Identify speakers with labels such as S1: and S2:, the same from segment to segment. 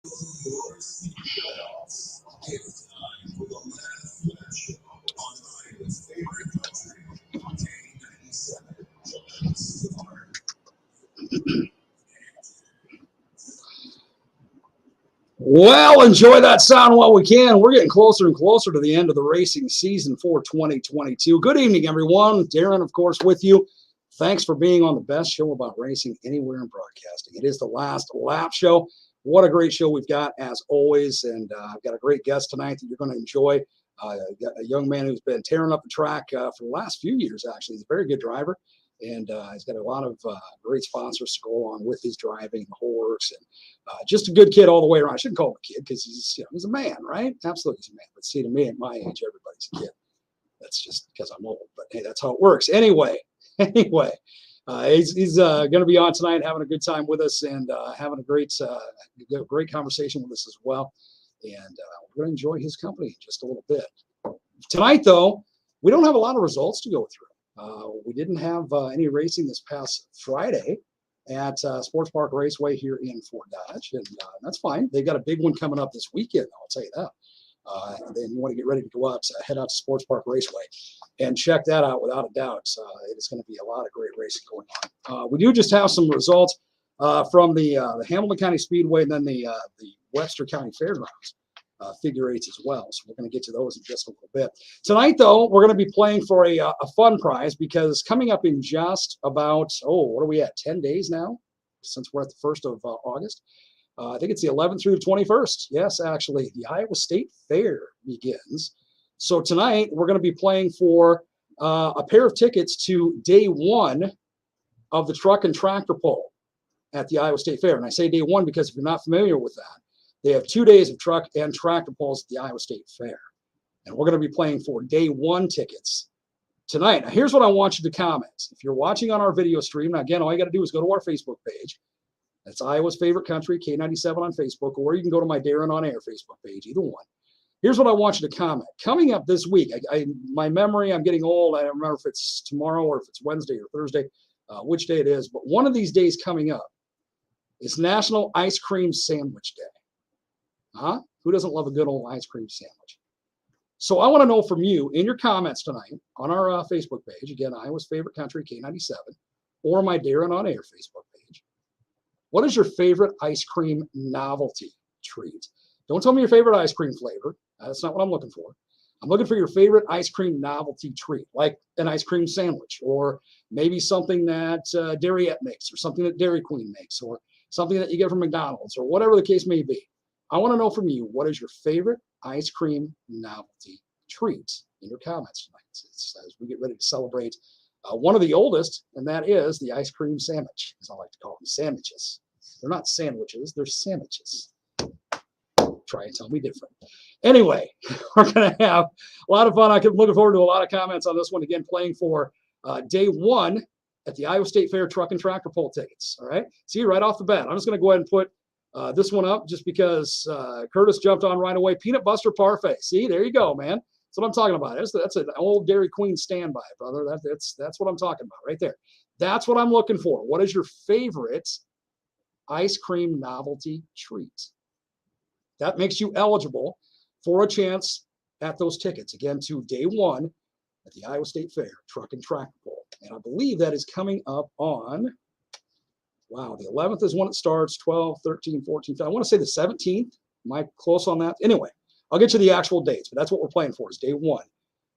S1: Well, enjoy that sound while we can. We're getting closer and closer to the end of the racing season for 2022. Good evening, everyone. Darren, of course, with you. Thanks for being on the best show about racing anywhere in broadcasting. It is the Last Lap Show. What a great show we've got, as always. And I've got a great guest tonight that you're going to enjoy. Got a young man who's been tearing up the track for the last few years, actually. He's a very good driver. And he's got a lot of great sponsors to go along with his driving, the whole works, and just a good kid all the way around. I shouldn't call him a kid because he's a man, right? Absolutely, he's a man. But see, to me, at my age, everybody's a kid. That's just because I'm old. But hey, that's how it works. Anyway, he's going to be on tonight, having a good time with us, and having a great conversation with us as well. And we're going to enjoy his company in just a little bit. Tonight, though, we don't have a lot of results to go through. We didn't have any racing this past Friday at Sports Park Raceway here in Fort Dodge, and that's fine. They've got a big one coming up this weekend, I'll tell you that. And then you want to get ready to go out, head out to Sports Park Raceway and check that out without a doubt. It is going to be a lot of great racing going on. We do just have some results from the Hamilton County Speedway and then the Webster County Fairgrounds. Figure eights as well. So we're going to get to those in just a little bit. Tonight, though, we're going to be playing for a fun prize because coming up in just about, what are we at, 10 days now? Since we're at the 1st of August. I think it's the 11th through the 21st. Yes, actually, the Iowa State Fair begins. So tonight, we're going to be playing for a pair of tickets to day one of the truck and tractor pull at the Iowa State Fair. And I say day one because if you're not familiar with that, they have 2 days of truck and tractor pulls at the Iowa State Fair. And we're going to be playing for day one tickets tonight. Now, here's what I want you to comment. If you're watching on our video stream, now again, all you got to do is go to our Facebook page. That's Iowa's Favorite Country, K97 on Facebook, or you can go to my Darren on Air Facebook page, either one. Here's what I want you to comment. Coming up this week, my memory, I'm getting old. I don't remember if it's tomorrow or if it's Wednesday or Thursday, which day it is. But one of these days coming up is National Ice Cream Sandwich Day. Who doesn't love a good old ice cream sandwich? So I want to know from you in your comments tonight on our Facebook page, again, Iowa's Favorite Country, K97, or my Darren on Air Facebook page. What is your favorite ice cream novelty treat? Don't tell me your favorite ice cream flavor. That's not what I'm looking for. I'm looking for your favorite ice cream novelty treat, like an ice cream sandwich, or maybe something that Dairyette makes, or something that Dairy Queen makes, or something that you get from McDonald's, or whatever the case may be. I want to know from you, what is your favorite ice cream novelty treat in your comments tonight as we get ready to celebrate one of the oldest, and that is the ice cream sandwich, as I like to call them, sandwiches. They're not sandwiches, they're sandwiches. Try and tell me different. Anyway, we're going to have a lot of fun. I'm looking forward to a lot of comments on this one. Again, playing for day one at the Iowa State Fair truck and tractor pull tickets. All right. See, right off the bat, I'm just going to go ahead and put this one up just because Curtis jumped on right away. Peanut Buster Parfait. See, there you go, man. That's what I'm talking about. That's an old Dairy Queen standby, brother. That's what I'm talking about right there. That's what I'm looking for. What is your favorite ice cream novelty treat? That makes you eligible for a chance at those tickets. Again, to day one at the Iowa State Fair truck and tractor pull. And I believe that is coming up on, wow, the 11th is when it starts, 12, 13, 14, 15. I want to say the 17th. Am I close on that? Anyway, I'll get you the actual dates, but that's what we're playing for is day one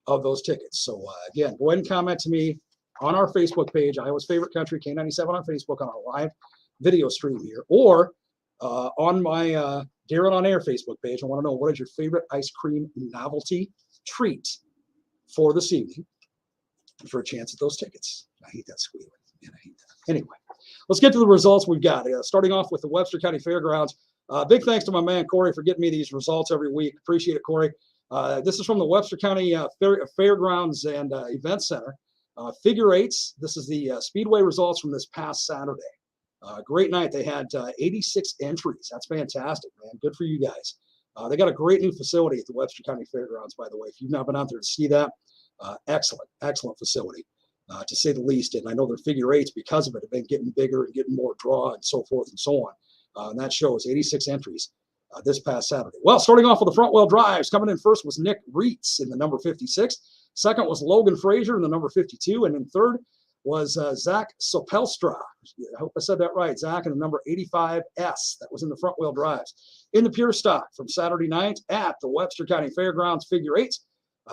S1: of those tickets. So, again, go ahead and comment to me on our Facebook page, Iowa's Favorite Country, K97 on Facebook, on our live video stream here, or on my Darren on Air Facebook page. I want to know, what is your favorite ice cream novelty treat for this evening for a chance at those tickets? I hate that squealing. Man, I hate that. Anyway, let's get to the results we've got. Starting off with the Webster County Fairgrounds. Big thanks to my man, Corey, for getting me these results every week. Appreciate it, Corey. This is from the Webster County Fairgrounds and Event Center. Figure eights. This is the Speedway results from this past Saturday. Great night. They had 86 entries. That's fantastic, man. Good for you guys. They got a great new facility at the Webster County Fairgrounds, by the way. If you've not been out there to see that, excellent facility, to say the least. And I know their figure eights, because of it, have been getting bigger and getting more draw and so forth and so on. And that shows 86 entries. this past Saturday. Well, starting off with the front wheel drives, coming in first was Nick Reitz in the number 56. Second was Logan Frazier in the number 52. And then third was Zach Sopelstra. I hope I said that right. Zach in the number 85S. That was in the front wheel drives. In the pure stock from Saturday night at the Webster County Fairgrounds figure eight.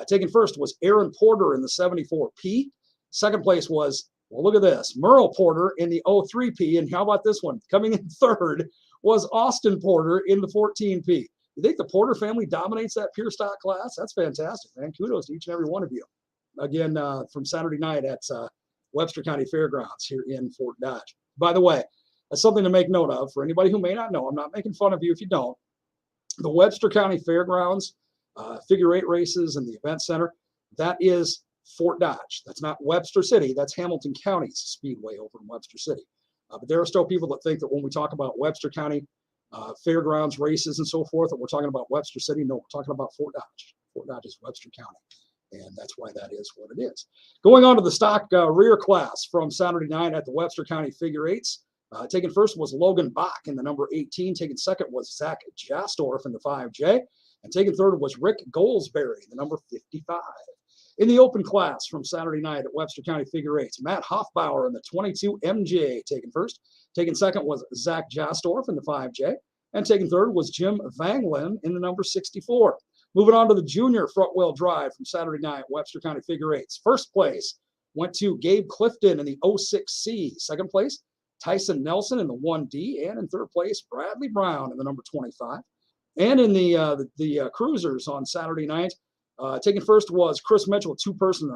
S1: Taking first was Aaron Porter in the 74P. Second place was, well, look at this, Merle Porter in the 03P. And how about this one? Coming in third was Austin Porter in the 14P. You think the Porter family dominates that pure stock class? That's fantastic, man. Kudos to each and every one of you. Again, from Saturday night at Webster County Fairgrounds here in Fort Dodge. By the way, that's something to make note of for anybody who may not know. I'm not making fun of you if you don't. The Webster County Fairgrounds figure eight races and the event center, that is Fort Dodge. That's not Webster City. That's Hamilton County's Speedway over in Webster City. But there are still people that think that when we talk about Webster County fairgrounds races and so forth, that we're talking about Webster City. No, we're talking about Fort Dodge. Fort Dodge is Webster County. And that's why that is what it is. Going on to the stock rear class from Saturday night at the Webster County figure eights. Taken first was Logan Bach in the number 18. Taken second was Zach Jastorf in the 5J. And taken third was Rick Goldsberry in the number 55. In the open class from Saturday night at Webster County figure eights, Matt Hoffbauer in the 22 MJ taken first. Taken second was Zach Jastorf in the 5J. And taken third was Jim Vanglin in the number 64. Moving on to the junior front wheel drive from Saturday night, Webster County figure eights. First place went to Gabe Clifton in the 06C. Second place, Tyson Nelson in the 1D. And in third place, Bradley Brown in the number 25. And in the cruisers on Saturday night, taken first was Chris Mitchell, two-person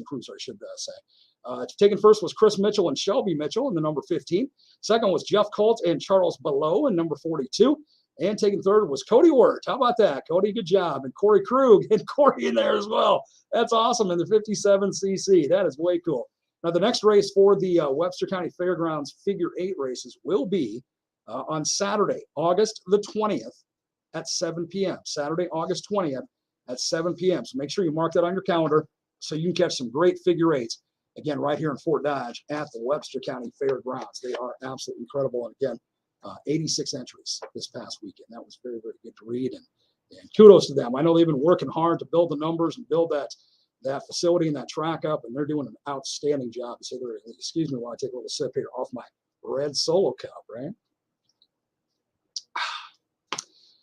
S1: cruiser, I should say. Taken first was Chris Mitchell and Shelby Mitchell in the number 15. Second was Jeff Colt and Charles Below in number 42. And taken third was Cody Wirt. How about that? Cody, good job. And Corey Krug and Corey in there as well. That's awesome in the 57cc. That is way cool. Now, the next race for the Webster County Fairgrounds figure eight races will be on Saturday, August the 20th at 7 p.m. Saturday, August 20th at 7 p.m. So make sure you mark that on your calendar so you can catch some great figure eights, again, right here in Fort Dodge at the Webster County Fairgrounds. They are absolutely incredible. And again, 86 entries this past weekend. That was very, very good to read. And kudos to them. I know they've been working hard to build the numbers and build that facility and that track up, and they're doing an outstanding job. So excuse me while I take a little sip here off my red Solo cup, right?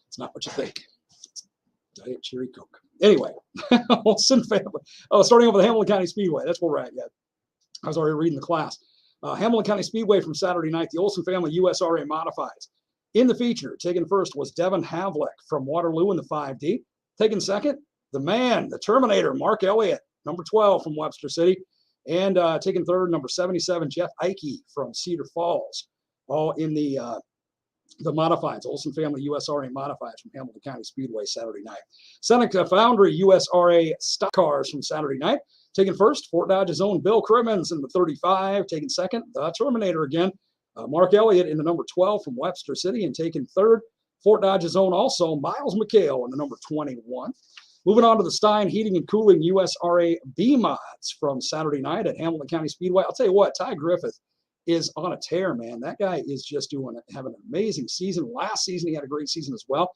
S1: It's not what you think. It's Diet Cherry Coke. Anyway, Olsen family. Oh, starting off with the Hamilton County Speedway. That's where we're at yet. I was already reading the class. Hamilton County Speedway from Saturday night, the Olsen family USRA Modifieds. In the feature, taken first was Devin Havlick from Waterloo in the 5D. Taken second, the man, the Terminator, Mark Elliott, number 12 from Webster City. And taken third, number 77, Jeff Eike from Cedar Falls. All in the Modifieds, Olsen family USRA Modifieds from Hamilton County Speedway Saturday night. Seneca Foundry USRA Stock Cars from Saturday night. Taken first, Fort Dodge's own Bill Crimmins in the 35. Taken second, the Terminator again, Mark Elliott in the number 12 from Webster City. And taken third, Fort Dodge's own also, Miles McHale in the number 21. Moving on to the Stein Heating and Cooling USRA B Mods from Saturday night at Hamilton County Speedway. I'll tell you what, Ty Griffith is on a tear, man. That guy is just having an amazing season. Last season, he had a great season as well.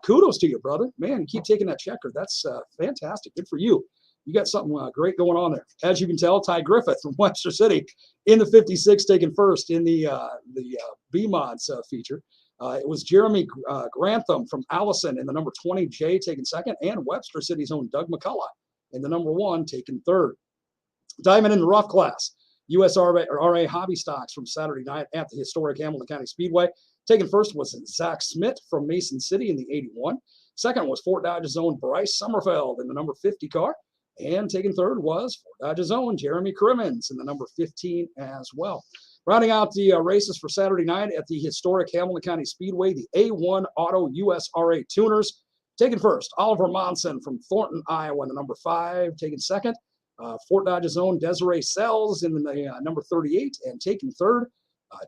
S1: Kudos to you, brother. Man, you keep taking that checker. That's fantastic. Good for you. You got something great going on there. As you can tell, Ty Griffith from Webster City in the 56, taken first in the B-Mods feature. It was Jeremy Grantham from Allison in the number 20J, taken second, and Webster City's own Doug McCullough in the number 1, taken third. Diamond in the rough class, USRA Hobby Stocks from Saturday night at the historic Hamilton County Speedway. Taken first was Zach Smith from Mason City in the 81. Second was Fort Dodge's own Bryce Sommerfeld in the number 50 car. And taken third was Fort Dodge's own Jeremy Crimmins in the number 15 as well. Rounding out the races for Saturday night at the historic Hamilton County Speedway, the A1 Auto USRA Tuners. Taken first, Oliver Monson from Thornton, Iowa, in the number 5. Taken second, Fort Dodge's own Desiree Sells in the number 38. And taken third,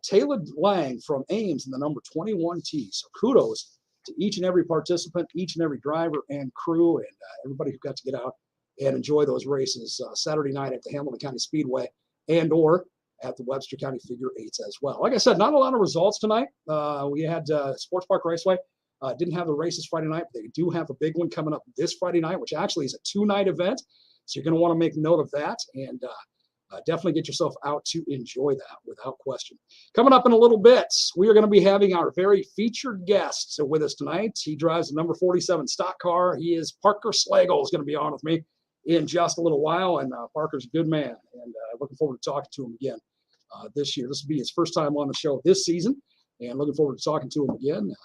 S1: Taylor Lang from Ames in the number 21T. So kudos to each and every participant, each and every driver and crew, and everybody who got to get out and enjoy those races Saturday night at the Hamilton County Speedway and or at the Webster County Figure Eights as well. Like I said, not a lot of results tonight. We had Sports Park Raceway Didn't have the races Friday night, but they do have a big one coming up this Friday night, which actually is a 2-night event. So you're going to want to make note of that, and definitely get yourself out to enjoy that without question. Coming up in a little bit, we are going to be having our very featured guest with us tonight. He drives the number 47 stock car. He is Parker Slagle, is going to be on with me in just a little while, and Parker's a good man, and looking forward to talking to him again this year. This will be his first time on the show this season, and looking forward to talking to him again and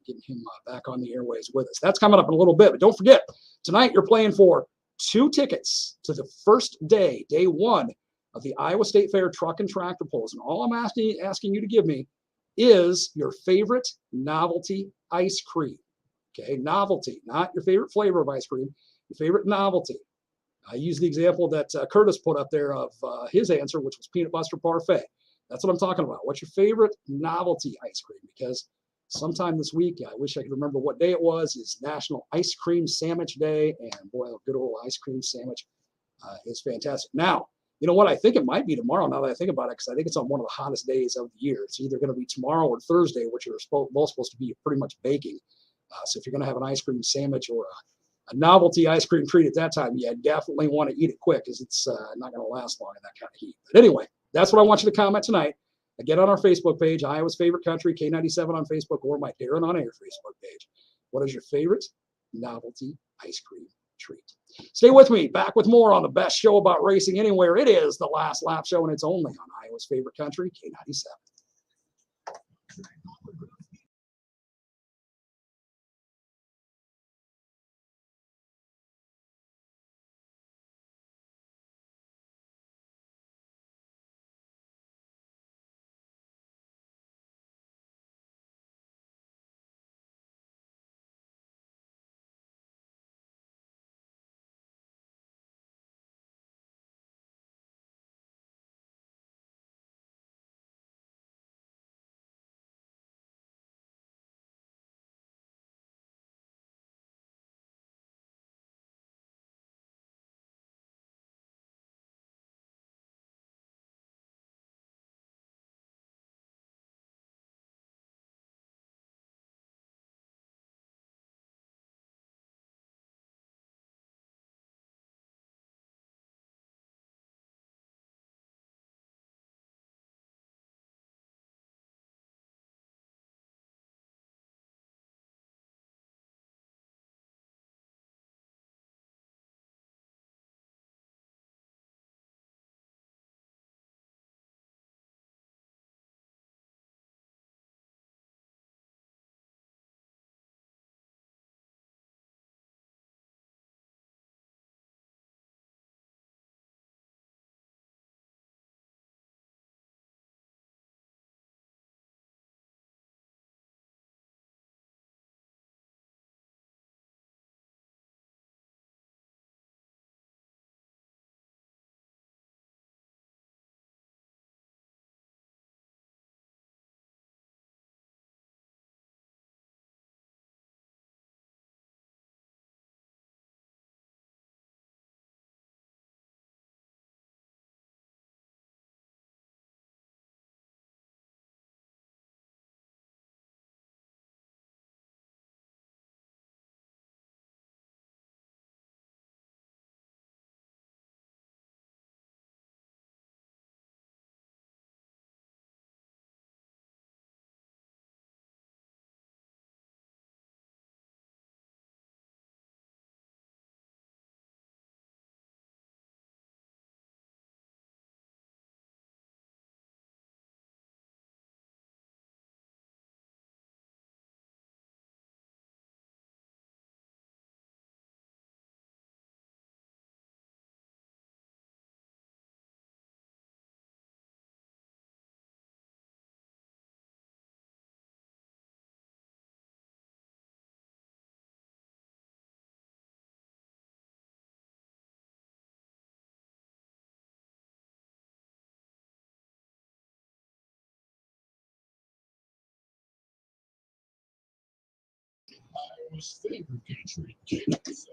S1: getting him back on the airways with us. That's coming up in a little bit, but don't forget, tonight you're playing for 2 tickets to the first day, day 1, of the Iowa State Fair Truck and Tractor Pulls. And all I'm asking you to give me is your favorite novelty ice cream. Okay, novelty, not your favorite flavor of ice cream, your favorite novelty. I use the example that Curtis put up there of his answer, which was peanut butter parfait. That's what I'm talking about. What's your favorite novelty ice cream? Because sometime this week, I wish I could remember what day it was, is National Ice Cream Sandwich Day. And boy, a good old ice cream sandwich is fantastic. Now, you know what? I think it might be tomorrow now that I think about it, because I think it's on one of the hottest days of the year. It's either going to be tomorrow or Thursday, which are both supposed to be pretty much baking. So if you're going to have an ice cream sandwich or a novelty ice cream treat at that time, you definitely want to eat it quick, because it's not going to last long in that kind of heat. But anyway, that's what I want you to comment tonight. Get on our Facebook page, Iowa's Favorite Country, K97 on Facebook, or my Darren on Air Facebook page. What is your favorite novelty ice cream treat? Stay with me. Back with more on the best show about racing anywhere. It is the Last Lap Show, and it's only on Iowa's Favorite Country, K97.
S2: Iowa's favorite country, K97.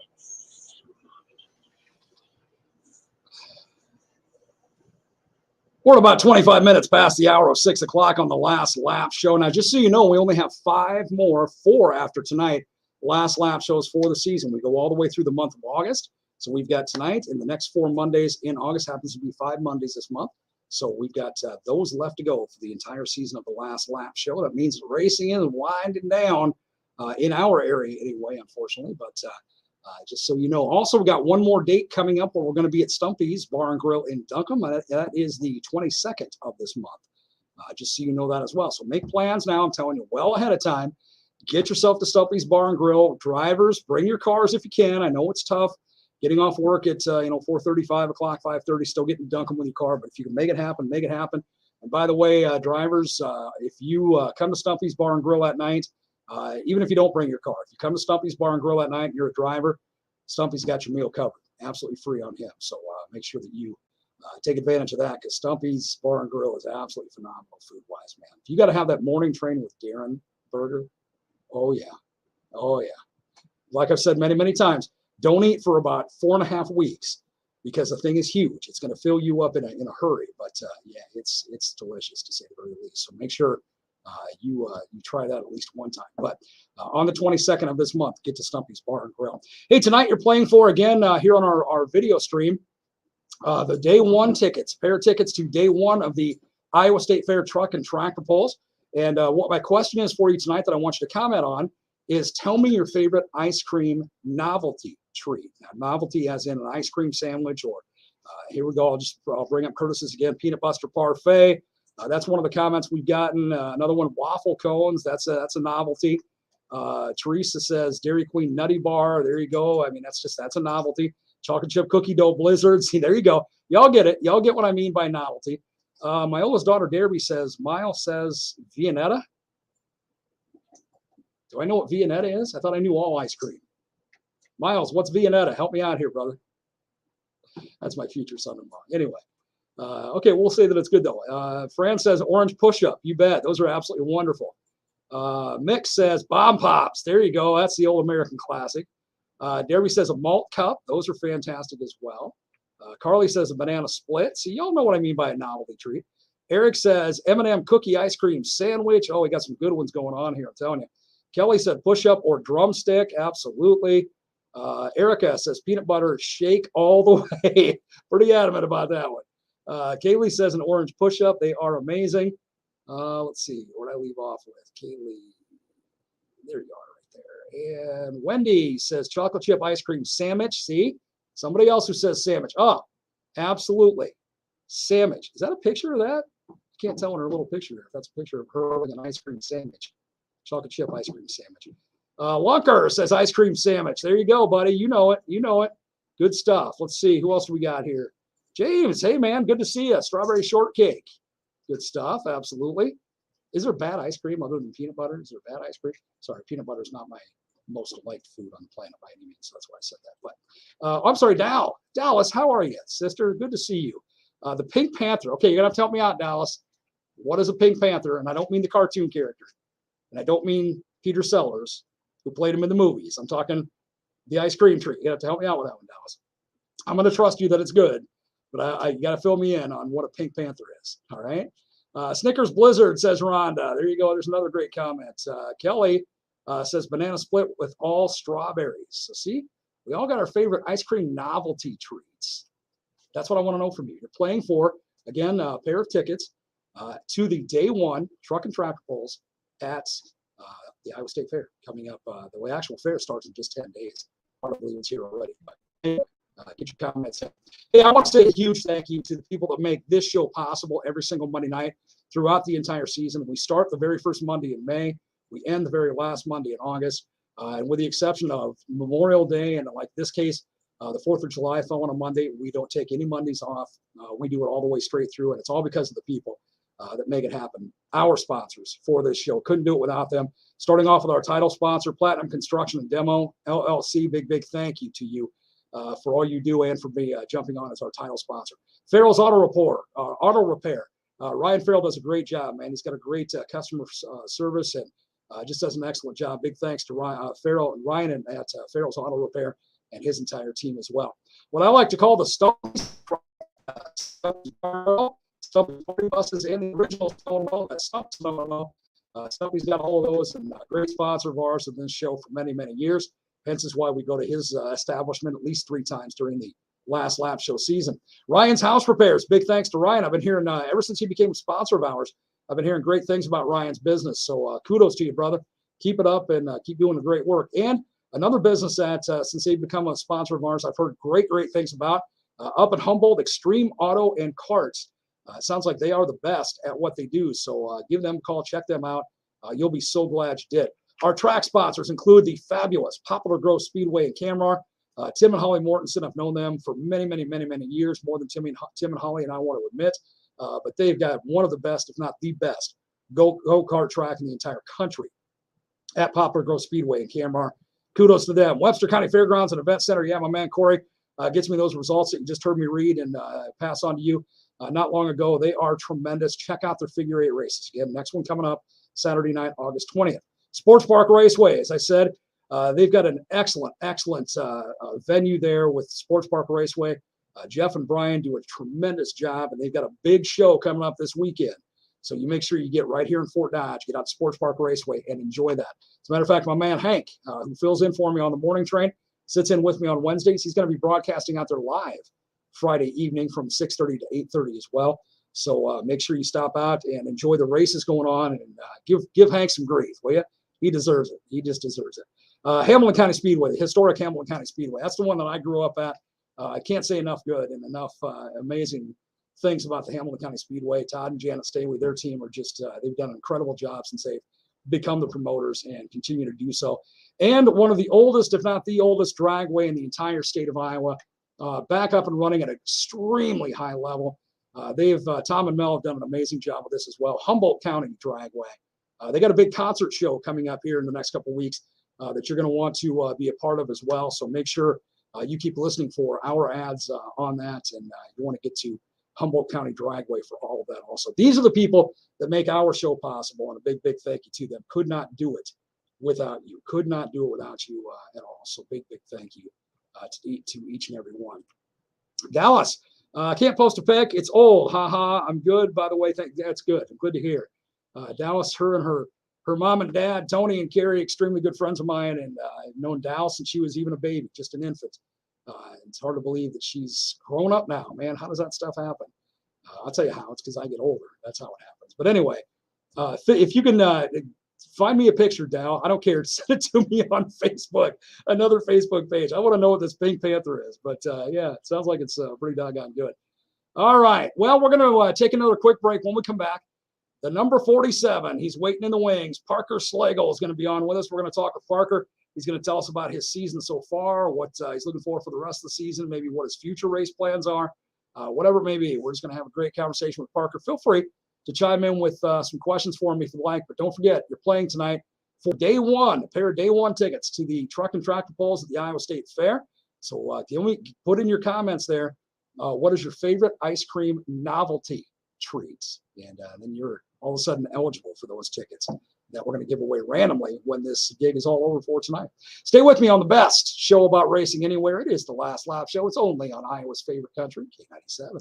S1: We're about 25 minutes past the hour of 6 o'clock on the last lap show. Now, just so you know, we only have 5 more, 4 after tonight, last lap shows for the season. We go all the way through the month of August. So we've got tonight and the next 4 Mondays in August. Happens to be 5 Mondays this month. So we've got those left to go for the entire season of the last lap show. That means racing is winding down in our area anyway, unfortunately. But just so you know, also we got one more date coming up where we're going to be at Stumpy's Bar and Grill in Duncombe. That is the 22nd of this month. Just so you know that as well. So make plans now. I'm telling you well ahead of time. Get yourself to Stumpy's Bar and Grill. Drivers, bring your cars if you can. I know it's tough getting off work at 4:30, 5 o'clock, 5:30, still getting to Duncombe with your car. But if you can make it happen, make it happen. And by the way, drivers, if you come to Stumpy's Bar and Grill at night, even if you don't bring your car, if you come to Stumpy's Bar and Grill at night and you're a driver, Stumpy's got your meal covered, absolutely free on him. So make sure that you take advantage of that, because Stumpy's Bar and Grill is absolutely phenomenal food-wise, man. If you got to have that morning train with Darren burger, oh yeah. Like I've said many, many times, don't eat for about 4.5 weeks, because the thing is huge. It's going to fill you up in a hurry. But yeah, it's delicious, to say the very least. So make sure you try that at least one time. But on the 22nd of this month, get to Stumpy's Bar and Grill. Hey, tonight you're playing for, again, here on our video stream, the day 1 tickets, pair tickets to day 1 of the Iowa State Fair Truck and Tractor Pulls. And what my question is for you tonight that I want you to comment on is, tell me your favorite ice cream novelty treat. Now, novelty as in an ice cream sandwich, or here we go. I'll bring up Curtis's again, peanut butter parfait. That's one of the comments we've gotten. Another one, waffle cones. That's a novelty. Teresa says Dairy Queen Nutty Bar. There you go. I mean, that's a novelty. Chocolate chip cookie dough blizzard. See, there you go. Y'all get it. Y'all get what I mean by novelty. My oldest daughter, Derby, says, Miles says Viennetta. Do I know what Viennetta is? I thought I knew all ice cream. Miles, what's Viennetta? Help me out here, brother. That's my future son-in-law. Anyway. Okay, we'll say that it's good, though. Fran says orange push-up. You bet. Those are absolutely wonderful. Mick says bomb pops. There you go. That's the old American classic. Derby says a malt cup. Those are fantastic as well. Carly says a banana split. See, y'all know what I mean by a novelty treat. Eric says M&M cookie ice cream sandwich. Oh, we got some good ones going on here, I'm telling you. Kelly said push-up or drumstick. Absolutely. Erica says peanut butter shake all the way. Pretty adamant about that one. Kaylee says an orange push-up. They are amazing. Let's see. What did I leave off with? Kaylee. There you are right there. And Wendy says chocolate chip ice cream sandwich. See? Somebody else who says sandwich. Oh, absolutely. Sandwich. Is that a picture of that? I can't tell in her little picture there if that's a picture of her with an ice cream sandwich. Chocolate chip ice cream sandwich. Walker says ice cream sandwich. There you go, buddy. You know it. You know it. Good stuff. Let's see. Who else do we got here? James. Hey, man. Good to see you. Strawberry shortcake. Good stuff. Absolutely. Is there bad ice cream other than peanut butter? Is there bad ice cream? Sorry, peanut butter is not my most liked food on the planet by any means. So that's why I said that. But I'm sorry, Dallas, how are you, sister? Good to see you. The Pink Panther. Okay, you're going to have to help me out, Dallas. What is a Pink Panther? And I don't mean the cartoon character. And I don't mean Peter Sellers, who played him in the movies. I'm talking the ice cream treat. You have to help me out with that one, Dallas. I'm going to trust you that it's good, but you got to fill me in on what a Pink Panther is. All right. Snickers Blizzard, says Rhonda. There you go. There's another great comment. Kelly says banana split with all strawberries. So see, we all got our favorite ice cream novelty treats. That's what I want to know from you. You're playing for, again, a pair of tickets to the day 1 truck and tractor pulls at the Iowa State Fair coming up. The actual fair starts in just 10 days. I don't believe it's here already, but get your comments in. Hey, I want to say a huge thank you to the people that make this show possible every single Monday night throughout the entire season. We start the very first Monday in May. We end the very last Monday in August. And with the exception of Memorial Day and, like this case, the 4th of July fell on a Monday, we don't take any Mondays off. We do it all the way straight through, and it's all because of the people that make it happen. Our sponsors for this show. Couldn't do it without them. Starting off with our title sponsor, Platinum Construction and Demo, LLC. Big thank you to you for all you do and for me jumping on as our title sponsor. Farrell's Auto Repair. Ryan Farrell does a great job, man. He's got a great customer service and just does an excellent job. Big thanks to Farrell and Ryan at Farrell's Auto Repair and his entire team as well. What I like to call the Stones Stumpy's party buses and the original Snow that Stump's Snow. Stumpy's got all of those, and great sponsor of ours of this show for many, many years. Hence is why we go to his establishment at least 3 times during the last lap show season. Ryan's House Repairs. Big thanks to Ryan. I've been hearing ever since he became a sponsor of ours. I've been hearing great things about Ryan's business. So kudos to you, brother. Keep it up and keep doing the great work. And another business that since they've become a sponsor of ours, I've heard great things about up in Humboldt, Extreme Auto and Carts. It sounds like they are the best at what they do. So give them a call, check them out. You'll be so glad you did. Our track sponsors include the fabulous Poplar Grove Speedway in Camar. Tim and Holly Mortensen, I've known them for many, many, many, many years, more than Tim and Holly and I want to admit. But they've got one of the best, if not the best, go-kart track in the entire country at Poplar Grove Speedway in Camar. Kudos to them. Webster County Fairgrounds and Event Center. Yeah, my man Corey gets me those results that you just heard me read and pass on to you not long ago. They are tremendous. Check out their figure 8 races. Again, next one coming up Saturday night, August 20th. Sports Park Raceway, as I said, they've got an excellent venue there with Sports Park Raceway. Jeff and Brian do a tremendous job, and they've got a big show coming up this weekend. So you make sure you get right here in Fort Dodge, get out to Sports Park Raceway, and enjoy that. As a matter of fact, my man Hank, who fills in for me on the morning train, sits in with me on Wednesdays. He's going to be broadcasting out there live Friday evening from 6:30 to 8:30 as well. So make sure you stop out and enjoy the races going on, and give Hank some grief, will you? He deserves it. He just deserves it. Hamilton County Speedway, the historic Hamilton County Speedway. That's the one that I grew up at. I can't say enough good and enough amazing things about the Hamilton County Speedway. Todd and Janet Staley, their team are just, they've done an incredible job since they've become the promoters and continue to do so. And one of the oldest, if not the oldest, dragway in the entire state of Iowa, back up and running at an extremely high level. Tom and Mel have done an amazing job with this as well. Humboldt County Dragway. They got a big concert show coming up here in the next couple of weeks that you're going to want to be a part of as well. So make sure you keep listening for our ads on that, and you want to get to Humboldt County Dragway for all of that also. These are the people that make our show possible, and a big thank you to them. Could not do it without you. Could not do it without you at all. So big thank you to each and every one. Dallas, can't post a pic. It's old. Ha. I'm good, by the way. That's good. Good to hear. Dallas, her and her mom and dad, Tony and Carrie, extremely good friends of mine, and I've known Dallas since she was even a baby, just an infant. It's hard to believe that she's grown up now, man. How does that stuff happen? I'll tell you how. It's because I get older. That's how it happens. But anyway, if you can find me a picture, Dal, I don't care. Send it to me on Facebook, another Facebook page. I want to know what this Pink Panther is. But yeah, it sounds like it's pretty doggone good. All right. Well, we're going to take another quick break. When we come back, the number 47, he's waiting in the wings. Parker Slagle is going to be on with us. We're going to talk with Parker. He's going to tell us about his season so far, what he's looking for the rest of the season, maybe what his future race plans are, whatever it may be. We're just going to have a great conversation with Parker. Feel free to chime in with some questions for me if you like, but don't forget, you're playing tonight for day one, a pair of day one tickets to the Truck and Tractor Pulls at the Iowa State Fair. So put in your comments there, what is your favorite ice cream novelty treat? And then you're all of a sudden eligible for those tickets that we're going to give away randomly when this gig is all over for tonight. Stay with me on the best show about racing anywhere. It is the Last Lap Show. It's only on Iowa's favorite country, K97.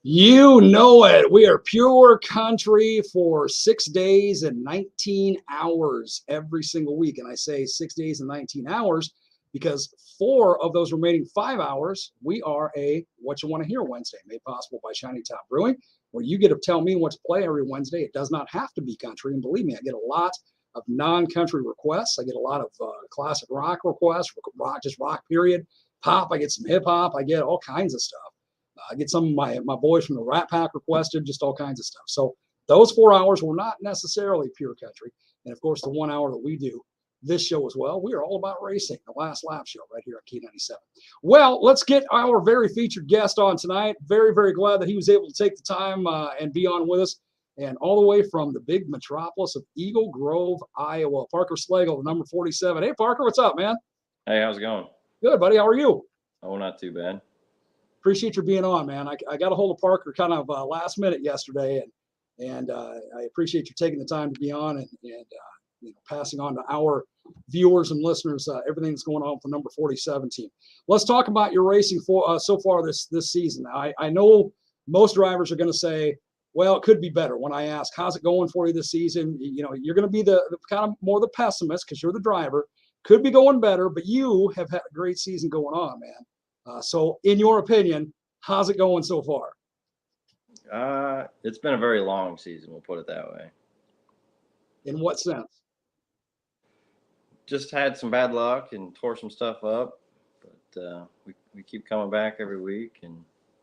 S1: You know it. We are pure country for 6 days and 19 hours every single week. And I say 6 days and 19 hours because 4 of those remaining 5 hours, we are a What You Want to Hear Wednesday, made possible by Shiny Top Brewing, where you get to tell me what to play every Wednesday. It does not have to be country. And believe me, I get a lot of non-country requests. I get a lot of classic rock requests, rock, just rock period. Pop, I get some hip hop. I get all kinds of stuff. I get some of my boys from the Rat Pack requested, just all kinds of stuff. So those 4 hours were not necessarily pure country. And of course, the 1 hour that we do this show as well, we are all about racing, the Last Lap show right here on K97. Well, let's get our very featured guest on tonight. Very, very glad that he was able to take the time and be on with us. And all the way from the big metropolis of Eagle Grove, Iowa, Parker Slagle, the number 47. Hey, Parker, what's up, man?
S3: Hey, how's it going?
S1: Good, buddy. How are you?
S3: Oh, not too bad.
S1: Appreciate your being on, man. I got a hold of Parker kind of last minute yesterday, and I appreciate you taking the time to be on and passing on to our viewers and listeners everything that's going on for number 47 team. Let's talk about your racing for so far this season. I know most drivers are going to say, well, it could be better. When I ask, how's it going for you this season? You're going to be the kind of more the pessimist because you're the driver. Could be going better, but you have had a great season going on, man. So in your opinion, how's it going so far?
S3: It's been a very long season, we'll put it that way.
S1: In what sense?
S3: Just had some bad luck and tore some stuff up, but we keep coming back every week and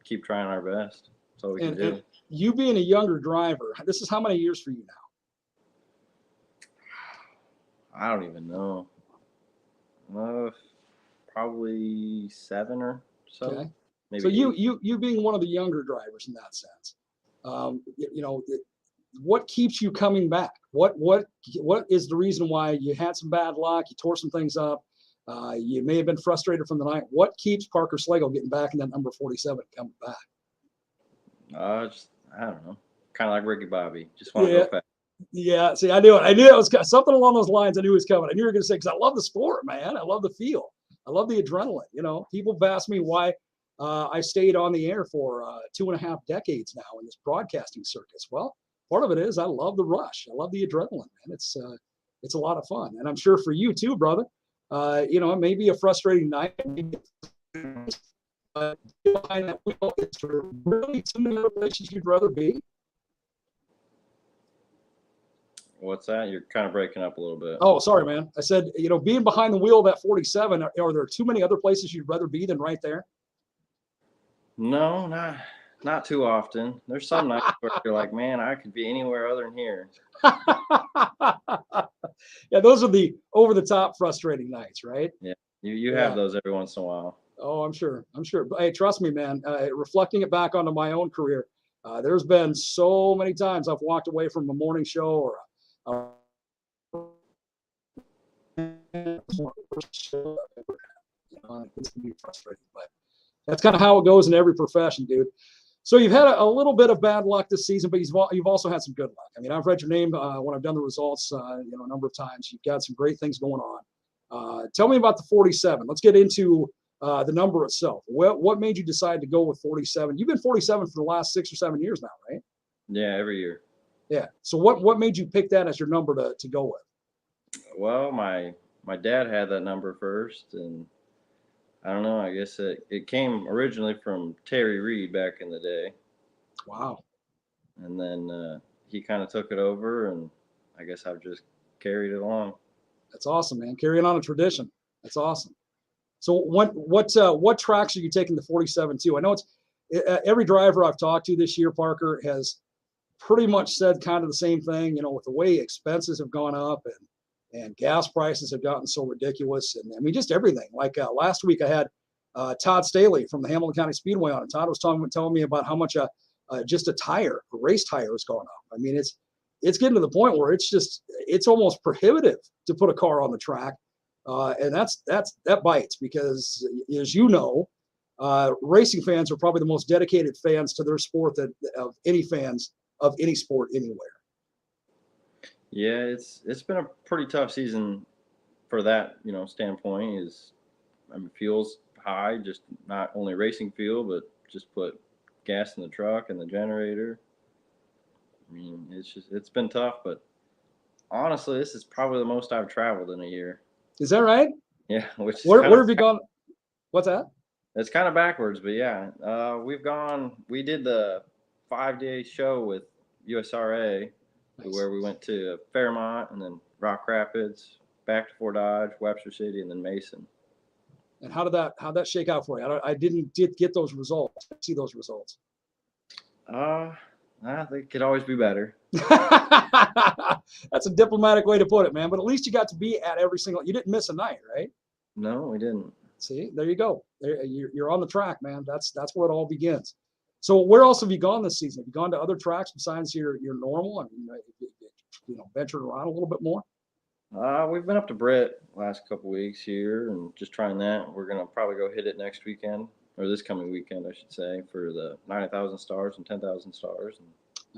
S3: keep trying our best. That's all we can do.
S1: And you being a younger driver, this is how many years for you now?
S3: I don't even know. Probably 7 or so. Okay. Maybe
S1: so you being one of the younger drivers in that sense, what keeps you coming back? What is the reason why you had some bad luck? You tore some things up. You may have been frustrated from the night. What keeps Parker Slagle getting back in that number 47 coming back?
S3: I don't know. Kind of like Ricky Bobby. Just want to go fast.
S1: Yeah. See, I knew it. I knew it was something along those lines. I knew it was coming. I knew you were going to say, because I love the sport, man. I love the feel. I love the adrenaline. People have asked me why I stayed on the air for 2.5 decades now in this broadcasting circus. Well, part of it is I love the rush. I love the adrenaline, man. It's a lot of fun. And I'm sure for you too, brother, it may be a frustrating night. Behind that wheel, is there really too many other places you'd rather be?
S3: What's that? You're kind of breaking up a little bit.
S1: Oh, sorry, man. I said, being behind the wheel of that 47, are there too many other places you'd rather be than right there?
S3: No, not too often. There's some nights where you're like, man, I could be anywhere other than here.
S1: Yeah, those are the over-the-top frustrating nights, right?
S3: Yeah, you have those every once in a while.
S1: Oh, I'm sure. But hey, trust me, man, reflecting it back onto my own career, there's been so many times I've walked away from a morning show or it's gonna be frustrating, but that's kind of how it goes in every profession, dude. So you've had a little bit of bad luck this season, but you've also had some good luck. I mean, I've read your name when I've done the results, a number of times. You've got some great things going on. Tell me about the 47. Let's get into the number itself. What made you decide to go with 47? You've been 47 for the last 6 or 7 years now, right?
S3: Yeah, every year.
S1: Yeah. So what made you pick that as your number to go with?
S3: Well, my dad had that number first, and I don't know. I guess it came originally from Terry Reed back in the day.
S1: Wow.
S3: And then he kind of took it over, and I guess I've just carried it along.
S1: That's awesome, man. Carrying on a tradition. That's awesome. So what tracks are you taking the 47 to? I know it's every driver I've talked to this year, Parker, has pretty much said kind of the same thing, with the way expenses have gone up and gas prices have gotten so ridiculous. And I mean, just everything. Like last week I had Todd Staley from the Hamilton County Speedway on, and Todd was telling me about how much just a race tire has gone up. I mean, it's getting to the point where it's almost prohibitive to put a car on the track. And that bites because, as you know, racing fans are probably the most dedicated fans to their sport of any fans of any sport anywhere.
S3: Yeah, it's been a pretty tough season for that, standpoint. Fuel's high, just not only racing fuel, but just put gas in the truck and the generator. I mean, it's been tough, but honestly, this is probably the most I've traveled in a year.
S1: Is that right?
S3: Yeah, which is
S1: Where have you gone? What's that?
S3: It's kind of backwards, but yeah, we did the 5-day show with USRA,
S1: Nice.
S3: where we went to Fairmont and then Rock Rapids, back to Fort Dodge, Webster City, and then Mason.
S1: And how'd that shake out for you? I didn't get those results. See those results.
S3: I think it could always be better.
S1: That's a diplomatic way to put it, man. But at least you got to be at every single. You didn't miss a night, right?
S3: No, we didn't.
S1: See, there you go. You're on the track, man. That's where it all begins. So where else have you gone this season? Have you gone to other tracks besides your normal? I mean, ventured around a little bit more.
S3: We've been up to Britt last couple weeks here and just trying that. We're gonna probably go hit it next weekend, or this coming weekend, I should say, for the 90,000 stars and 10,000 stars, and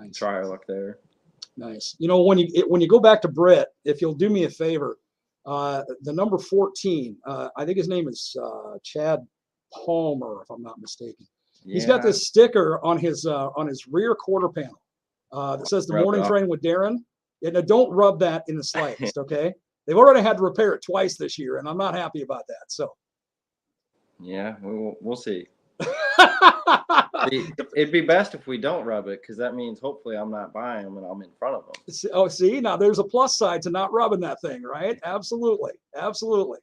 S1: Nice.
S3: try our luck there.
S1: Nice. You know, when you go back to Britt, if you'll do me a favor, the number 14, I think his name is Chad Palmer, if I'm not mistaken.
S3: Yeah.
S1: He's got this sticker on his rear quarter panel that says "The Morning Train with Darren." And don't rub that in the slightest, okay? They've already had to repair it twice this year, and I'm not happy about that. So,
S3: yeah, we'll see. It'd be best if we don't rub it, because that means hopefully I'm not buying them and I'm in front of them.
S1: oh, see, now there's a plus side to not rubbing that thing, right? Absolutely, absolutely.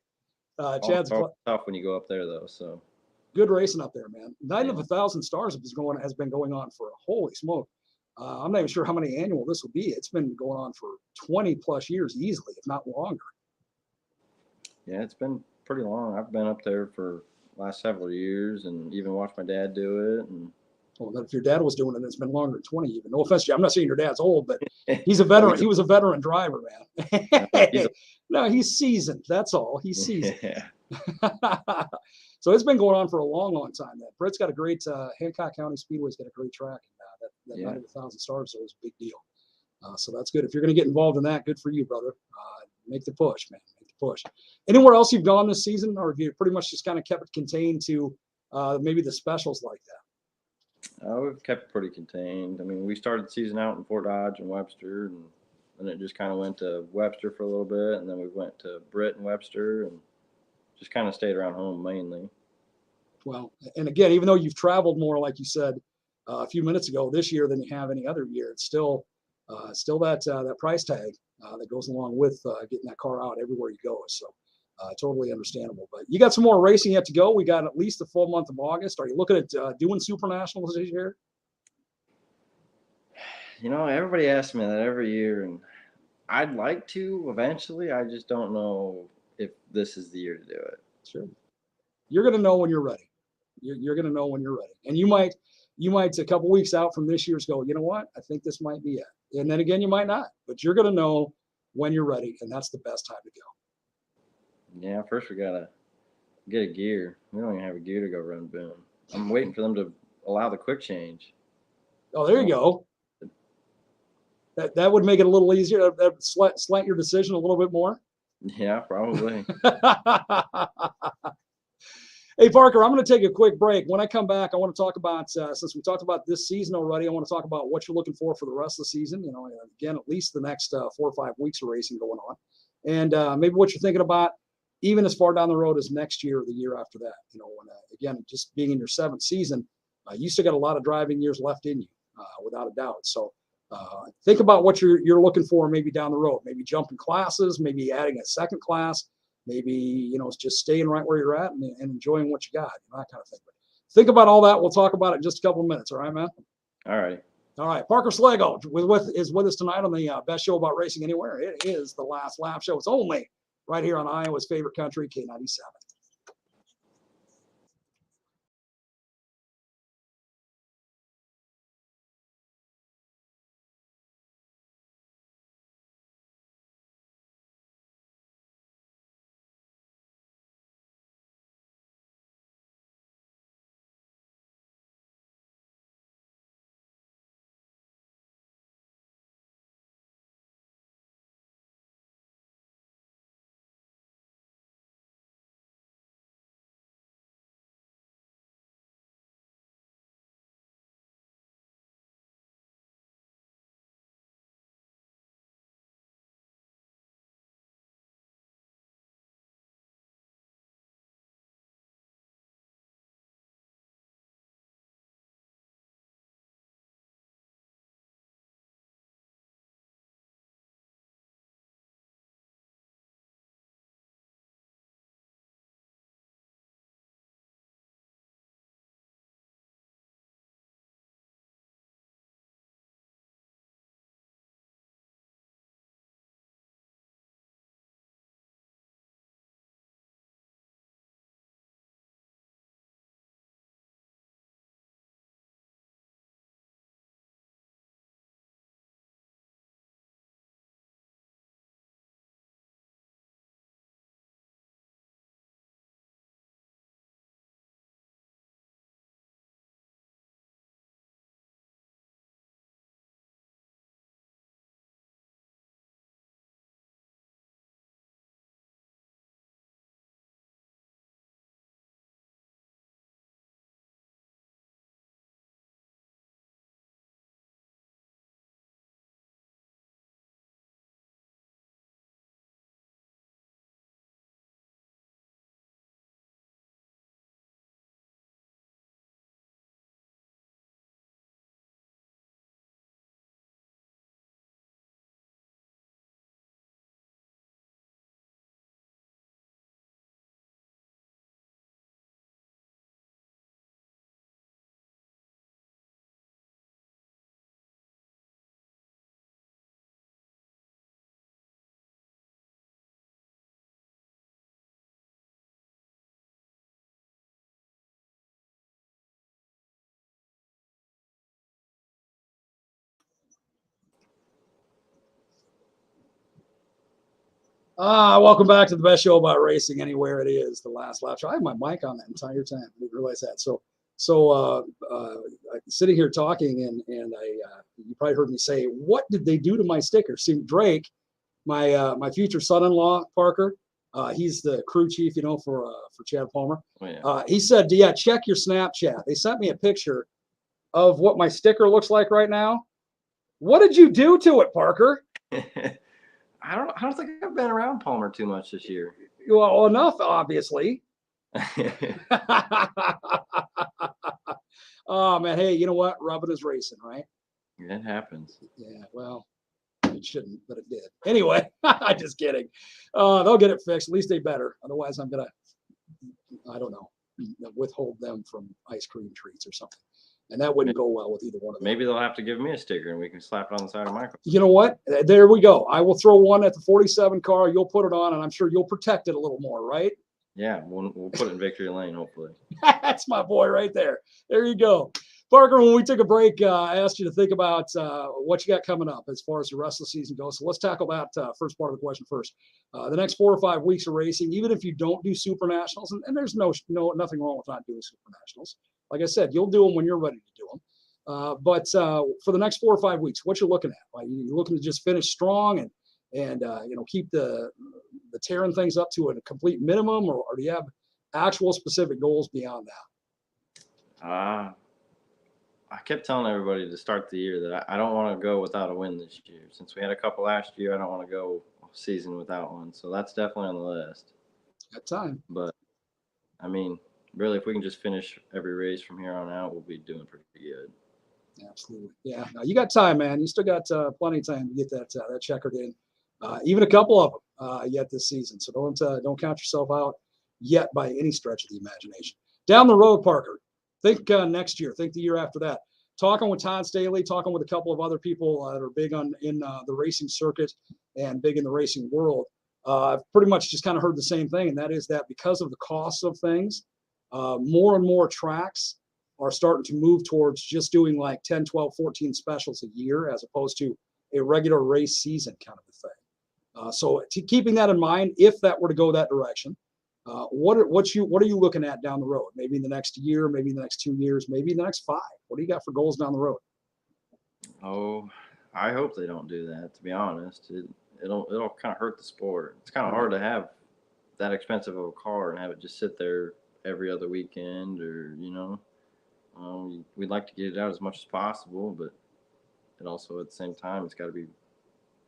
S1: Chad's
S3: tough when you go up there, though. So
S1: good racing up there, man. Night of 1,000 stars has been going on for holy smoke. I'm not even sure how many annual this will be. It's been going on for 20 plus years easily, if not longer.
S3: Yeah, it's been pretty long. I've been up there for the last several years and even watched my dad do it. And
S1: well, if your dad was doing it, it's been longer than 20 even. No offense to you. I'm not saying your dad's old, but he's a veteran. He was a veteran driver, man. No, he's seasoned. That's all. He's seasoned.
S3: Yeah.
S1: So it's been going on for a long, long time. Man. Britt's got a great Hancock County Speedway's got a great track. That night of 1,000 stars is a big deal. So that's good. If you're going to get involved in that, good for you, brother. Make the push, man. Make the push. Anywhere else you've gone this season, or have you pretty much just kind of kept it contained to maybe the specials like that?
S3: We've kept it pretty contained. I mean, we started the season out in Fort Dodge and Webster, and then it just kind of went to Webster for a little bit, and then we went to Britt and Webster, and just kind of stayed around home mainly.
S1: Well, and again, even though you've traveled more, like you said a few minutes ago, this year than you have any other year, it's still that price tag that goes along with getting that car out everywhere you go. So totally understandable. But you got some more racing yet to go. We got at least the full month of August. Are you looking at doing Super Nationals this year?
S3: You know, everybody asks me that every year, and I'd like to eventually. I just don't know if this is the year to do it.
S1: Sure. You're going to know when you're ready. You're going to know when you're ready. And you might a couple weeks out from this year's go, you know what? I think this might be it. And then again, you might not. But you're going to know when you're ready, and that's the best time to go.
S3: Yeah, first we got to get a gear. We don't even have a gear to go run Boone. I'm waiting for them to allow the quick change.
S1: Oh, there you go. That would make it a little easier. That slant your decision a little bit more.
S3: Yeah, probably.
S1: Hey, Parker, I'm going to take a quick break. When I come back, I want to talk about, since we talked about this season already, I want to talk about what you're looking for the rest of the season. You know, again, at least the next 4 or 5 weeks of racing going on. And maybe what you're thinking about, even as far down the road as next year or the year after that. You know, when, again, just being in your 7th season, you still got a lot of driving years left in you, without a doubt. So think about what you're looking for maybe down the road. Maybe jumping classes, maybe adding a second class. Maybe, you know, it's just staying right where you're at and enjoying what you got, that kind of thing. But think about all that. We'll talk about it in just a couple of minutes. All right, man?
S3: All right.
S1: All right. Parker Slagle is with us tonight on the best show about racing anywhere. It is the Last Lap Show. It's only right here on Iowa's favorite country, K97. Welcome back to the best show about racing anywhere it is, the Last Lap Show. I have my mic on that entire time. I didn't realize that. I'm sitting here talking, and you probably heard me say, what did they do to my sticker? See, Drake, my future son-in-law, Parker, he's the crew chief, for Chad Palmer.
S3: Oh, yeah.
S1: He said, yeah, check your Snapchat. They sent me a picture of what my sticker looks like right now. What did you do to it, Parker?
S3: I don't think I've been around Palmer too much this year.
S1: Well, enough, obviously. Oh, man. Hey, you know what? Rubbing is racing, right?
S3: It happens.
S1: Yeah, well, it shouldn't, but it did. Anyway, I'm just kidding. They'll get it fixed. At least they better. Otherwise, I'm going to, I don't know, withhold them from ice cream treats or something. And that wouldn't go well with either one of them.
S3: Maybe they'll have to give me a sticker and we can slap it on the side of my car.
S1: You know what? There we go. I will throw one at the 47 car. You'll put it on, and I'm sure you'll protect it a little more, right?
S3: Yeah, we'll put it in victory lane, hopefully.
S1: That's my boy right there. There you go. Parker, when we took a break, I asked you to think about what you got coming up as far as the rest of the season goes. So let's tackle that first part of the question first. The next 4 or 5 weeks of racing, even if you don't do Super Nationals, and there's nothing wrong with not doing Super Nationals. Like I said, you'll do them when you're ready to do them. But for the next 4 or 5 weeks, what you're looking at? Like, you're looking to just finish strong and keep the tearing things up to a complete minimum, or do you have actual specific goals beyond that?
S3: I kept telling everybody to start the year that I don't want to go without a win this year. Since we had a couple last year, I don't want to go a season without one. So that's definitely on the list.
S1: Got time.
S3: But, I mean, really, if we can just finish every race from here on out, we'll be doing pretty good.
S1: Absolutely. Yeah. No, you got time, man. You still got plenty of time to get that checkered in. Even a couple of them yet this season. So don't count yourself out yet by any stretch of the imagination. Down the road, Parker, think next year, think the year after that. Talking with Todd Staley, talking with a couple of other people that are big in the racing circuit and big in the racing world. I've pretty much just kind of heard the same thing, and that is that because of the cost of things, more and more tracks are starting to move towards just doing like 10, 12, 14 specials a year as opposed to a regular race season kind of a thing. So keeping that in mind, if that were to go that direction, what are you looking at down the road? Maybe in the next year, maybe in the next 2 years, maybe in the next 5. What do you got for goals down the road?
S3: Oh, I hope they don't do that, to be honest. It'll kind of hurt the sport. It's kind of hard to have that expensive of a car and have it just sit there every other weekend, or we'd like to get it out as much as possible, but it also at the same time it's got to be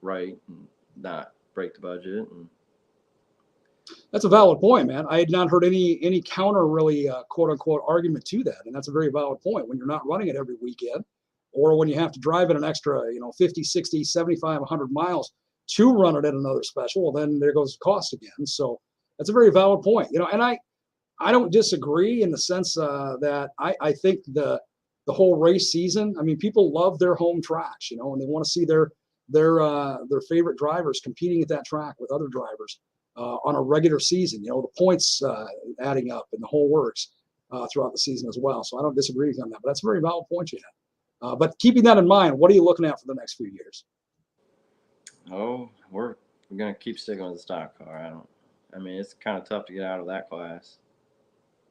S3: right and not break the budget. And
S1: that's a valid point, man. I had not heard any counter really quote unquote argument to that, and that's a very valid point. When you're not running it every weekend, or when you have to drive it an extra 50, 60, 75, 100 miles to run it at another special, well, then there goes the cost again. So that's a very valid point. And I don't disagree in the sense that I think the whole race season, I mean, people love their home tracks, and they want to see their favorite drivers competing at that track with other drivers on a regular season, the points adding up and the whole works throughout the season as well. So I don't disagree with you on that, but that's a very valid point you had. But keeping that in mind, what are you looking at for the next few years?
S3: Oh, we're going to keep sticking with the stock car. I mean, it's kind of tough to get out of that class.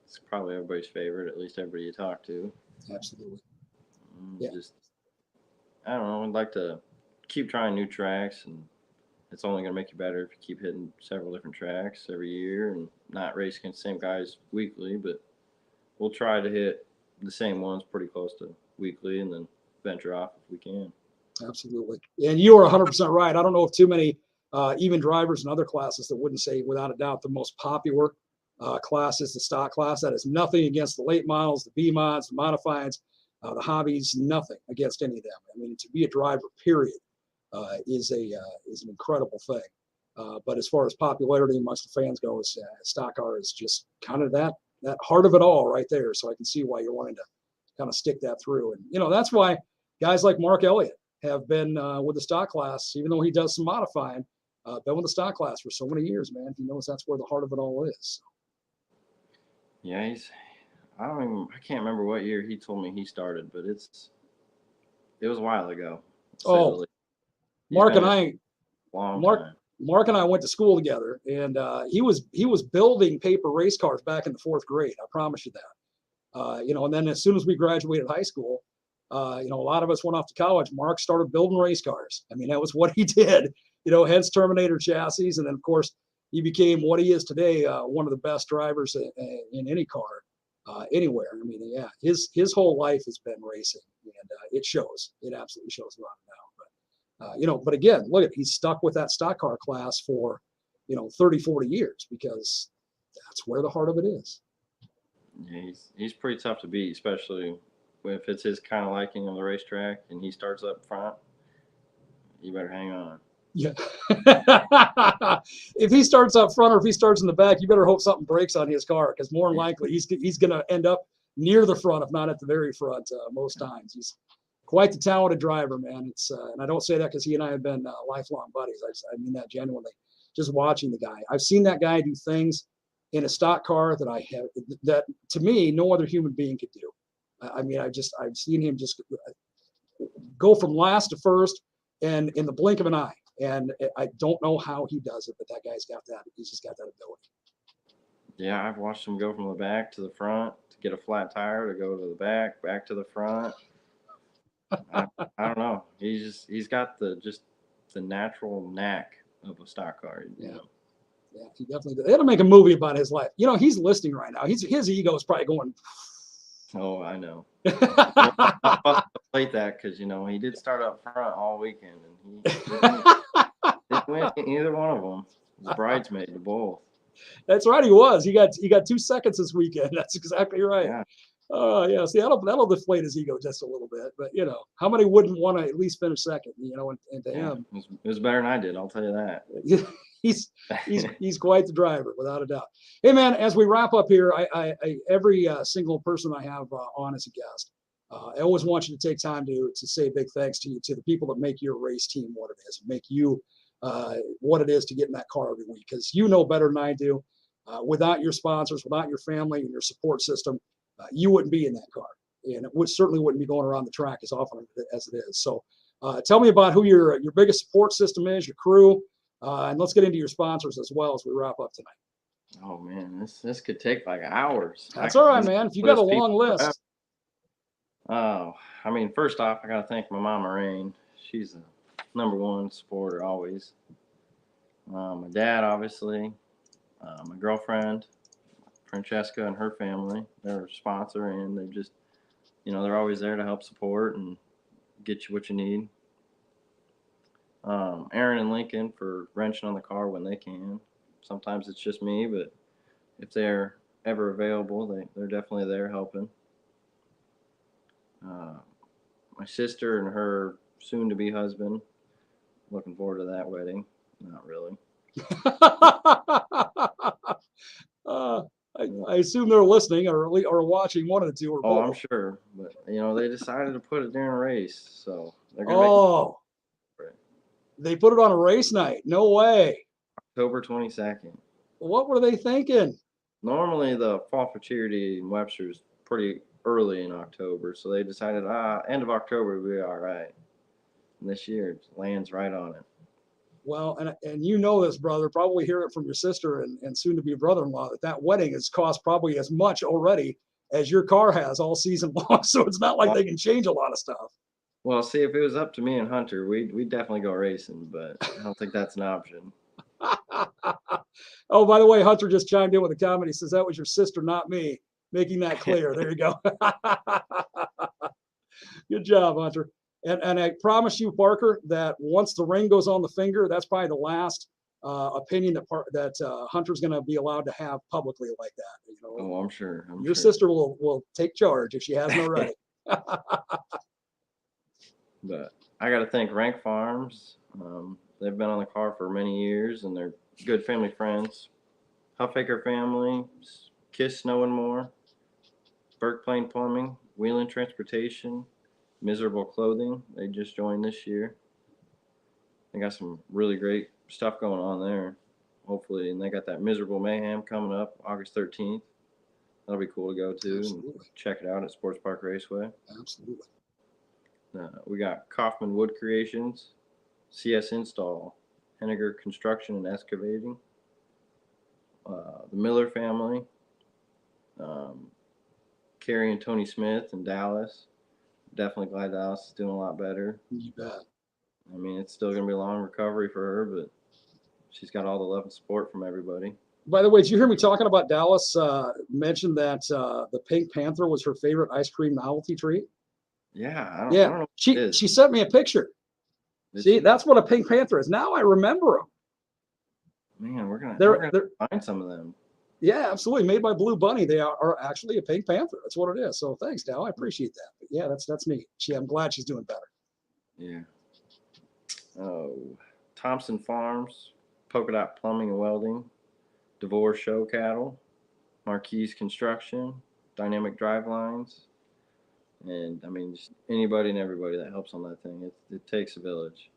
S3: It's probably everybody's favorite, at least everybody you talk to.
S1: Absolutely. Yeah.
S3: I don't know. I'd like to keep trying new tracks, and it's only going to make you better if you keep hitting several different tracks every year and not race against the same guys weekly, but we'll try to hit the same ones pretty close to weekly and then venture off if we can.
S1: Absolutely. And you are 100% right. I don't know if too many even drivers in other classes that wouldn't say without a doubt the most popular class is the stock class. That is nothing against the late models, the B mods, the modifieds, the hobbies, nothing against any of them. I mean, to be a driver, period, is an incredible thing. But as far as popularity amongst the fans goes, stock car is just kind of that heart of it all right there. So I can see why you're wanting to kind of stick that through. And, that's why guys like Mark Elliott have been with the stock class, even though he does some modifying, been with the stock class for so many years, man. He knows that's where the heart of it all is.
S3: Yeah, I can't remember what year he told me he started, but it was a while ago.
S1: Oh, Mark and I,
S3: Long time.
S1: Mark and I went to school together, and he was building paper race cars back in the 4th grade. I promise you that. And then as soon as we graduated high school, a lot of us went off to college. Mark started building race cars. I mean, that was what he did. Hence Terminator chassis, and then of course he became what he is today, one of the best drivers in any car, anywhere. I mean, yeah, his whole life has been racing, and it shows. It absolutely shows a lot now. But again, look at, he's stuck with that stock car class for 30, 40 years because that's where the heart of it is.
S3: Yeah, he's pretty tough to beat, especially if it's his kind of liking on the racetrack and he starts up front. You better hang on.
S1: Yeah. If he starts up front or if he starts in the back, you better hope something breaks on his car, because more than likely he's going to end up near the front, if not at the very front, most times. He's quite the talented driver, man. It's and I don't say that because he and I have been lifelong buddies. I mean that genuinely. Just watching the guy, I've seen that guy do things in a stock car that to me no other human being could do. I mean, I've seen him just go from last to first, and in the blink of an eye. And I don't know how he does it, but that guy's got that. He's just got that ability.
S3: Yeah, I've watched him go from the back to the front to get a flat tire, to go to the back to the front. I don't know. He's got the natural knack of a stock car.
S1: Yeah, he definitely does. It'll make a movie about his life. He's listening right now. His ego is probably going.
S3: Oh, I know. I'll plate that because he did start up front all weekend, and he didn't win either one of them. He was bridesmaid to both.
S1: That's right. He was. He got 2 seconds this weekend. That's exactly right.
S3: Yeah.
S1: Yeah. See, that'll deflate his ego just a little bit. But how many wouldn't want to at least finish second? And to him,
S3: it was better than I did. I'll tell you that.
S1: he's quite the driver, without a doubt. Hey, man, as we wrap up here, I every single person I have on as a guest, I always want you to take time to say big thanks to the people that make your race team what it is, make you what it is to get in that car every week, because you know better than I do. Without your sponsors, without your family and your support system, you wouldn't be in that car, and it certainly wouldn't be going around the track as often as it is. So tell me about who your biggest support system is, your crew, and let's get into your sponsors as well as we wrap up tonight.
S3: Oh man, this could take like hours.
S1: That's all right, man. If you got a long list.
S3: Oh, I mean, first off, I got to thank my mom, Rain. She's the #1 supporter always. My dad, obviously. My girlfriend, Francesca, and her family. They're a sponsor, and they just, they're always there to help support and get you what you need. Aaron and Lincoln for wrenching on the car when they can. Sometimes it's just me, but if they're ever available, they're definitely there helping. My sister and her soon-to-be husband. Looking forward to that wedding. Not really.
S1: I assume they're listening or watching, one of the two or both.
S3: Oh, I'm sure. But, they decided to put it during a race. So they're going
S1: to they put it on a race night. No way.
S3: October 22nd.
S1: What were they thinking?
S3: Normally, the Fall for Charity in Webster is pretty early in October. So they decided, end of October would be all right. And this year, it lands right on it.
S1: Well, and you know this, brother, probably hear it from your sister and soon-to-be brother-in-law, that wedding has cost probably as much already as your car has all season long. So it's not like they can change a lot of stuff.
S3: Well, see, if it was up to me and Hunter, we'd definitely go racing, but I don't think that's an option.
S1: Oh, by the way, Hunter just chimed in with a comment. He says that was your sister, not me, making that clear. There you go. Good job, Hunter. And I promise you, Parker, that once the ring goes on the finger, that's probably the last opinion that Hunter's going to be allowed to have publicly like that.
S3: Oh, I'm sure.
S1: Your sister will take charge if she hasn't already.
S3: But I got to thank Rank Farms. They've been on the car for many years, and they're good family friends. Huffacre Family, Kiss Snow and More, Burke Plain Plumbing, Wheeling Transportation, Miserable Clothing. They just joined this year. They got some really great stuff going on there, hopefully. And they got that Miserable Mayhem coming up August 13th. That'll be cool to go to. Absolutely. And check it out at Sports Park Raceway.
S1: Absolutely.
S3: We got Kaufman Wood Creations, CS Install, Henniger Construction and Excavating, the Miller family, Carrie and Tony Smith in Dallas. Definitely glad Dallas is doing a lot better.
S1: You bet.
S3: I mean, it's still going to be a long recovery for her, but she's got all the love and support from everybody.
S1: By the way, did you hear me talking about Dallas? Mention that the Pink Panther was her favorite ice cream novelty treat.
S3: Yeah, I don't know.
S1: She sent me a picture. See, that's what a Pink Panther is. Now I remember them.
S3: Man, we're gonna find some of them.
S1: Yeah, absolutely. Made by Blue Bunny. They are actually a Pink Panther. That's what it is. So thanks, Dal. I appreciate that. But yeah, that's neat. I'm glad she's doing better.
S3: Yeah. Oh, Thompson Farms, Polka Dot Plumbing and Welding, DeVore Show Cattle, Marquise Construction, Dynamic Drive Lines, and I mean just anybody and everybody that helps on that thing. It takes a village.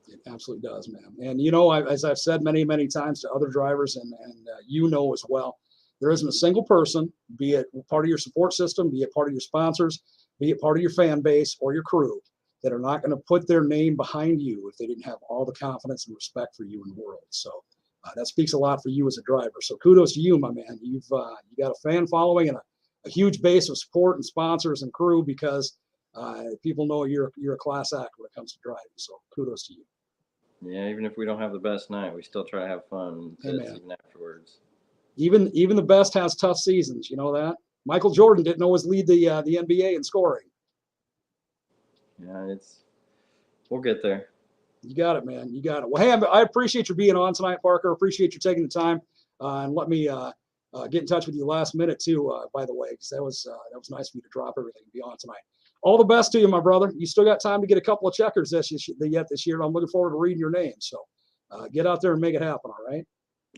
S1: It absolutely does, man. And as I've said many, many times to other drivers, and as well, there isn't a single person, be it part of your support system, be it part of your sponsors, be it part of your fan base or your crew, that are not going to put their name behind you if they didn't have all the confidence and respect for you in the world. So that speaks a lot for you as a driver. So kudos to you, my man. You got a fan following and a huge base of support and sponsors and crew, because people know you're a class act when it comes to driving. So kudos to you.
S3: Yeah, even if we don't have the best night, we still try to have fun even afterwards.
S1: Even the best has tough seasons. You know that? Michael Jordan didn't always lead the NBA in scoring.
S3: Yeah, we'll get there.
S1: You got it, man. You got it. Well, hey, I appreciate you being on tonight, Parker. Appreciate you taking the time and let me get in touch with you last minute too. By the way, because that was nice for you to drop everything and be on tonight. All the best to you, my brother. You still got time to get a couple of checkers this year. I'm looking forward to reading your name. So get out there and make it happen. All right.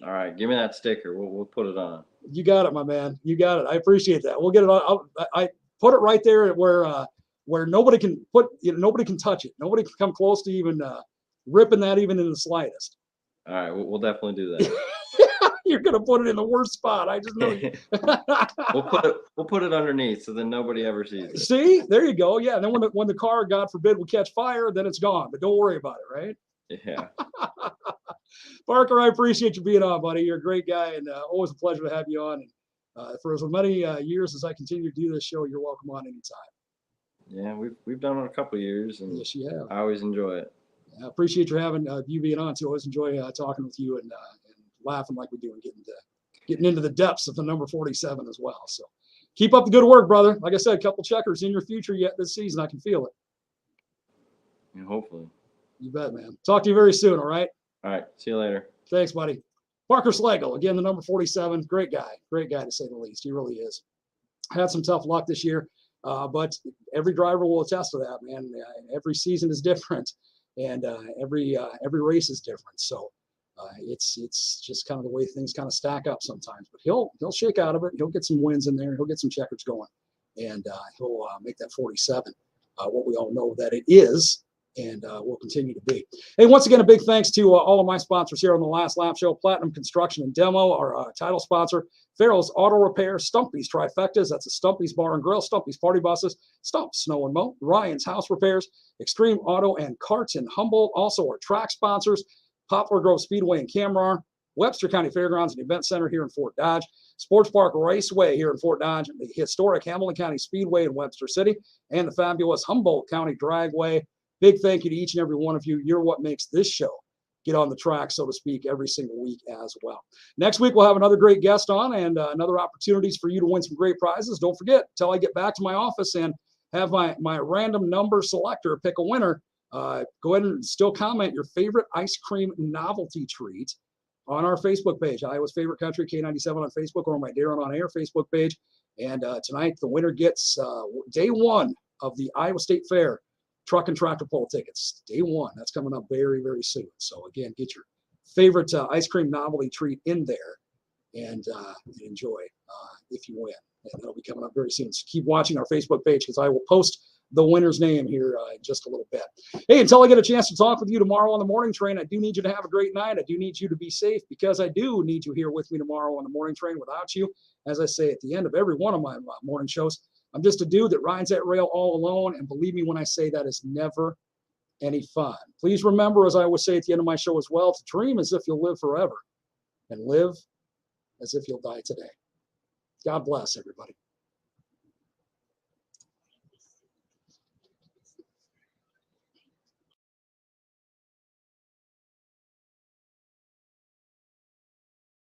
S3: All right. Give me that sticker. We'll put it on.
S1: You got it, my man. You got it. I appreciate that. We'll get it on. I put it right there where nobody can nobody can touch it. Nobody can come close to even ripping that even in the slightest.
S3: All right. We'll definitely do that.
S1: You're gonna put it in the worst spot. I just know.
S3: We'll put it underneath, so then nobody ever sees it.
S1: See, there you go. Yeah. And then when the car, God forbid, would catch fire, then it's gone. But don't worry about it, right?
S3: Yeah.
S1: Parker, I appreciate you being on, buddy. You're a great guy, and always a pleasure to have you on. And for as many years as I continue to do this show, you're welcome on anytime.
S3: Yeah, we've done it a couple of years, and
S1: yes, you have.
S3: I always enjoy it.
S1: I appreciate you being on too. I always enjoy talking with you and laughing like we do and getting into the depths of the number 47 as well. So keep up the good work, brother. Like I said, a couple checkers in your future yet this season. I can feel it.
S3: Yeah, hopefully.
S1: You bet, man. Talk to you very soon. All right.
S3: All right. See you later.
S1: Thanks, buddy. Parker Slagle, again, the number 47. Great guy to say the least. He really is. Had some tough luck this year, but every driver will attest to that, man. Every season is different, and every race is different. So it's just kind of the way things kind of stack up sometimes. But he'll shake out of it. He'll get some wins in there. He'll get some checkers going, and he'll make that 47 what we all know that it is. And will continue to be. Hey, once again, a big thanks to all of my sponsors here on the Last Lap Show. Platinum Construction and Demo, our title sponsor. Farrell's Auto Repair, Stumpy's Trifectas, that's a Stumpy's Bar and Grill, Stumpy's Party Buses, Stump's Snow and Mow, Ryan's House Repairs, Extreme Auto and Carts in Humboldt, also our track sponsors, Poplar Grove Speedway in Camrar, Webster County Fairgrounds and Event Center here in Fort Dodge, Sports Park Raceway here in Fort Dodge, the historic Hamilton County Speedway in Webster City, and the fabulous Humboldt County Dragway. Big thank you to each and every one of you. You're what makes this show get on the track, so to speak, every single week as well. Next week, we'll have another great guest on and another opportunities for you to win some great prizes. Don't forget, till I get back to my office and have my random number selector pick a winner, go ahead and still comment your favorite ice cream novelty treat on our Facebook page, Iowa's Favorite Country, K97 on Facebook, or on my Darren on Air Facebook page. And tonight, the winner gets day one of the Iowa State Fair truck and tractor pull tickets. Day one. That's coming up very, very soon. So again, get your favorite ice cream novelty treat in there and enjoy if you win. And that'll be coming up very soon. So keep watching our Facebook page because I will post the winner's name here in just a little bit. Hey, until I get a chance to talk with you tomorrow on the morning train, I do need you to have a great night. I do need you to be safe because I do need you here with me tomorrow on the morning train. Without you, as I say at the end of every one of my morning shows, I'm just a dude that rides that rail all alone. And believe me when I say that is never, any fun. Please remember, as I always say at the end of my show as well, to dream as if you'll live forever and live as if you'll die today. God bless everybody.